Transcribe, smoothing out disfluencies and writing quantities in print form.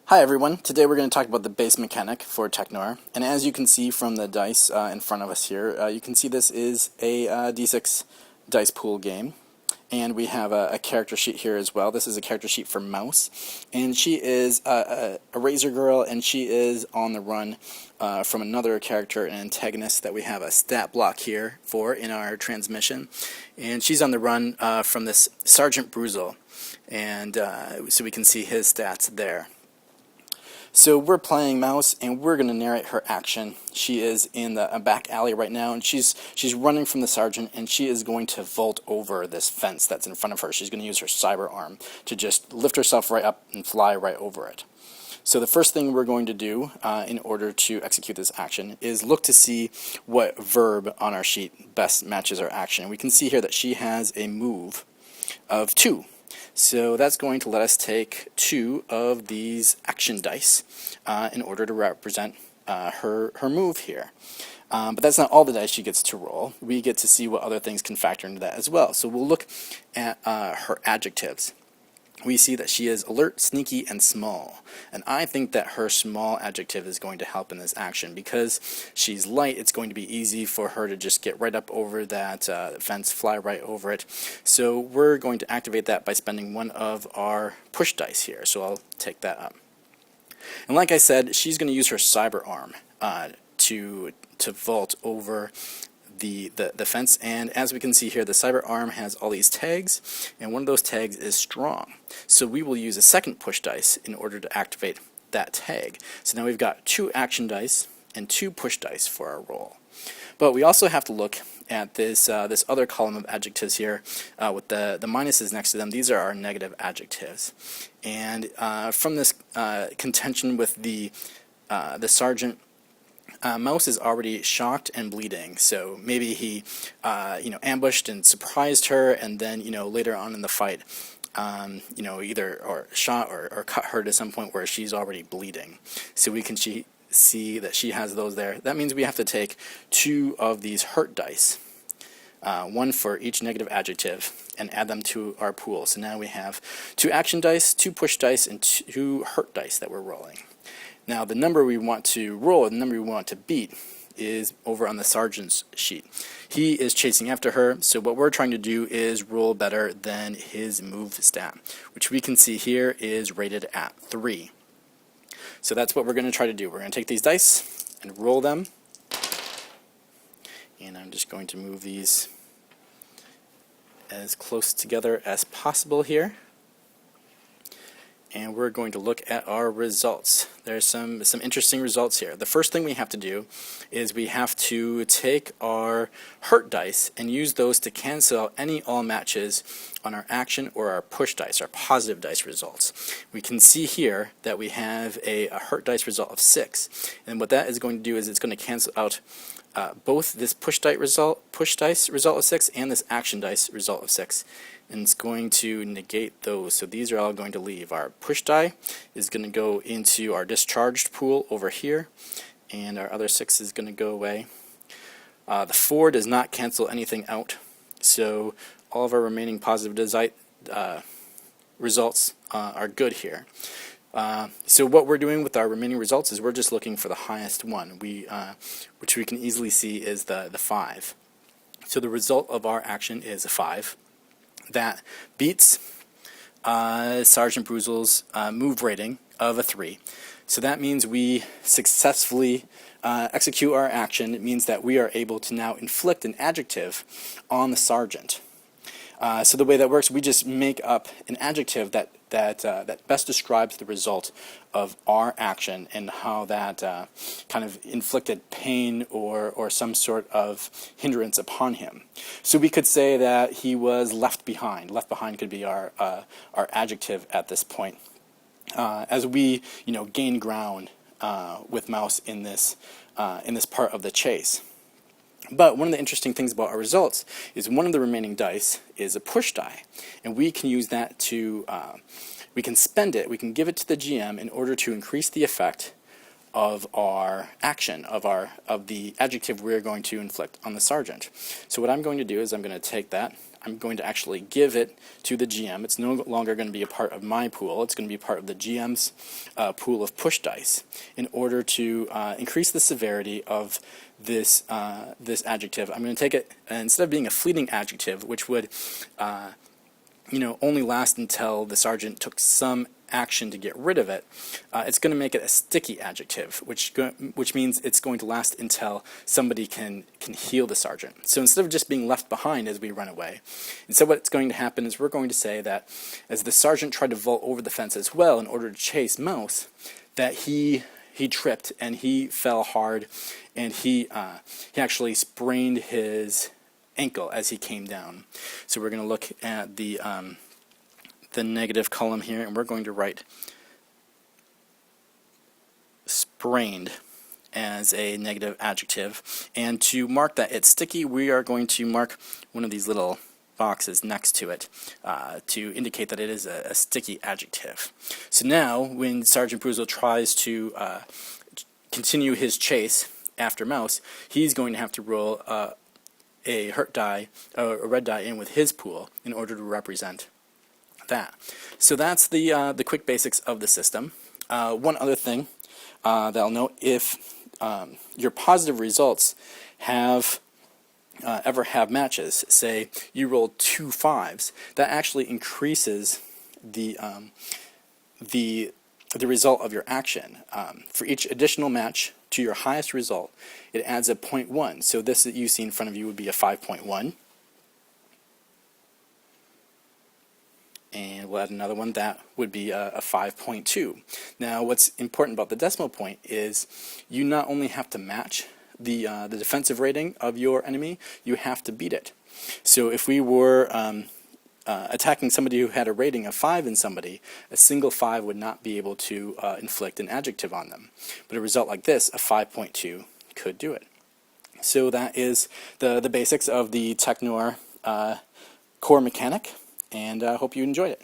Hi everyone, today we're going to talk about the base mechanic for Technoir, and as you can see from the dice in front of us here, you can see this is a D6 dice pool game, and we have a character sheet here as well. This is a character sheet for Mouse, and she is a razor girl, and she is on the run from another character, an antagonist that we have a stat block here for in our transmission, and she's on the run from this Sergeant Bruzel, and so we can see his stats there. So we're playing Mouse, and we're going to narrate her action. She is in the back alley right now, and she's running from the sergeant, and she is going to vault over this fence that's in front of her. She's going to use her cyber arm to just lift herself right up and fly right over it. So the first thing we're going to do in order to execute this action is look to see what verb on our sheet best matches our action. We can see here that she has a move of 2. So that's going to let us take 2 of these action dice in order to represent her move here. But that's not all the dice she gets to roll. We get to see what other things can factor into that as well. So we'll look at her adjectives. We see that she is alert, sneaky, and small. And I think that her small adjective is going to help in this action. Because she's light, it's going to be easy for her to just get right up over that fence, fly right over it. So we're going to activate that by spending one of our push dice here. So I'll take that up. And like I said, she's going to use her cyber arm to vault over the fence, and as we can see here, the cyber arm has all these tags, and one of those tags is strong. So we will use a second push dice in order to activate that tag. So now we've got 2 action dice and 2 push dice for our roll. But we also have to look at this other column of adjectives here with the minuses next to them. These are our negative adjectives, and from this contention with the sergeant, Mouse is already shocked and bleeding, so maybe he ambushed and surprised her, and then later on in the fight either shot or cut her to some point where she's already bleeding. So we can see that she has those there. That means we have to take 2 of these hurt dice, 1 for each negative adjective, and add them to our pool. So now we have 2 action dice, 2 push dice, and 2 hurt dice that we're rolling. Now the number we want to roll, the number we want to beat, is over on the sergeant's sheet. He is chasing after her, so what we're trying to do is roll better than his move stat, which we can see here is rated at 3. So that's what we're going to try to do. We're going to take these dice and roll them, and I'm just going to move these as close together as possible here. And we're going to look at our results. There's some interesting results here. The first thing we have to do is we have to take our hurt dice and use those to cancel out any all matches on our action or our push dice, our positive dice results. We can see here that we have a hurt dice result of 6. And what that is going to do is it's going to cancel out both this push dice result of 6 and this action dice result of 6. And it's going to negate those. So these are all going to leave. Our push die is going to go into our discharged pool over here, and our other 6 is going to go away. The 4 does not cancel anything out, so all of our remaining positive results are good here. So what we're doing with our remaining results is we're just looking for the highest one, which we can easily see is the 5. So the result of our action is a 5. That beats Sergeant Bruzel's move rating of a 3. So that means we successfully execute our action. It means that we are able to now inflict an adjective on the sergeant. So the way that works, we just make up an adjective that best describes the result of our action and how that kind of inflicted pain or some sort of hindrance upon him. So we could say that he was left behind. Left behind could be our adjective at this point. As we gain ground with Mouse in this part of the chase. But one of the interesting things about our results is one of the remaining dice is a push die, and we can use that to, we can spend it, we can give it to the GM in order to increase the effect of our action, of the adjective we're going to inflict on the sergeant. So what I'm going to do is I'm going to take that, I'm going to actually give it to the GM. It's no longer going to be a part of my pool. It's going to be part of the GM's pool of push dice in order to increase the severity of this this adjective. I'm going to take it, instead of being a fleeting adjective, which would only last until the sergeant took some action to get rid of it, it's going to make it a sticky adjective, which means it's going to last until somebody can heal the sergeant. So instead of just being left behind as we run away, instead what's going to happen is we're going to say that as the sergeant tried to vault over the fence as well in order to chase Mouse, that he tripped and he fell hard, and he actually sprained his ankle as he came down. So we're going to look at the negative column here, and we're going to write sprained as a negative adjective. And to mark that it's sticky, we are going to mark one of these little boxes next to it to indicate that it is a sticky adjective. So now when Sergeant Bruzel tries to continue his chase after Mouse, he's going to have to roll a hurt die, a red die in with his pool in order to represent that. So that's the quick basics of the system. One other thing that I'll note, if your positive results ever have matches, say you roll 2 5s, that actually increases the result of your action. For each additional match to your highest result, it adds a 0.1. So this that you see in front of you would be a 5.1. And we'll add another one that would be a 5.2. Now what's important about the decimal point is you not only have to match the defensive rating of your enemy, you have to beat it. So if we were attacking somebody who had a rating of 5 in somebody, a single 5 would not be able to inflict an adjective on them. But a result like this, a 5.2, could do it. So that is the basics of the Technoir core mechanic, and I hope you enjoyed it.